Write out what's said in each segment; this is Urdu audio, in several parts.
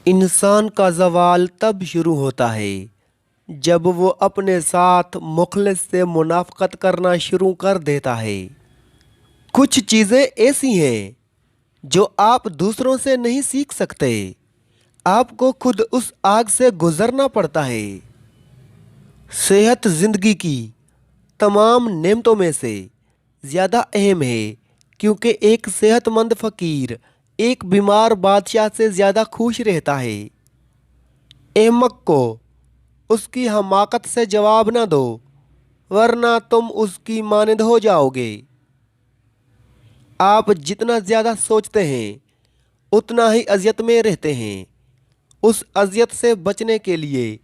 انسان کا زوال تب شروع ہوتا ہے جب وہ اپنے ساتھ مخلص سے منافقت کرنا شروع کر دیتا ہے۔ کچھ چیزیں ایسی ہیں جو آپ دوسروں سے نہیں سیکھ سکتے، آپ کو خود اس آگ سے گزرنا پڑتا ہے۔ صحت زندگی کی تمام نعمتوں میں سے زیادہ اہم ہے، کیونکہ ایک صحت مند فقیر ایک بیمار بادشاہ سے زیادہ خوش رہتا ہے۔ احمق کو اس کی حماقت سے جواب نہ دو، ورنہ تم اس کی مانند ہو جاؤ گے۔ آپ جتنا زیادہ سوچتے ہیں اتنا ہی اذیت میں رہتے ہیں۔ اس اذیت سے بچنے کے لیے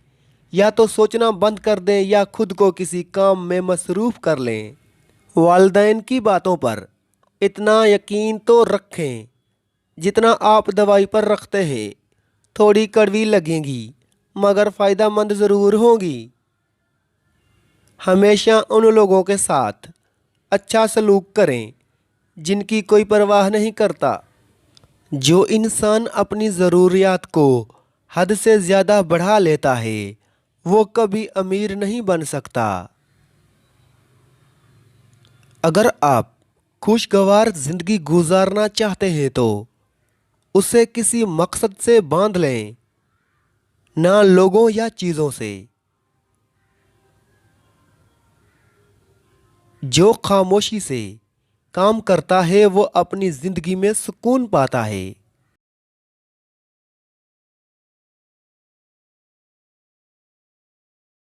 یا تو سوچنا بند کر دیں یا خود کو کسی کام میں مصروف کر لیں۔ والدین کی باتوں پر اتنا یقین تو رکھیں جتنا آپ دوائی پر رکھتے ہیں۔ تھوڑی کڑوی لگیں گی مگر فائدہ مند ضرور ہوں گی۔ ہمیشہ ان لوگوں کے ساتھ اچھا سلوک کریں جن کی کوئی پرواہ نہیں کرتا۔ جو انسان اپنی ضروریات کو حد سے زیادہ بڑھا لیتا ہے وہ کبھی امیر نہیں بن سکتا۔ اگر آپ خوشگوار زندگی گزارنا چاہتے ہیں تو اسے کسی مقصد سے باندھ لیں، نہ لوگوں یا چیزوں سے۔ جو خاموشی سے کام کرتا ہے وہ اپنی زندگی میں سکون پاتا ہے۔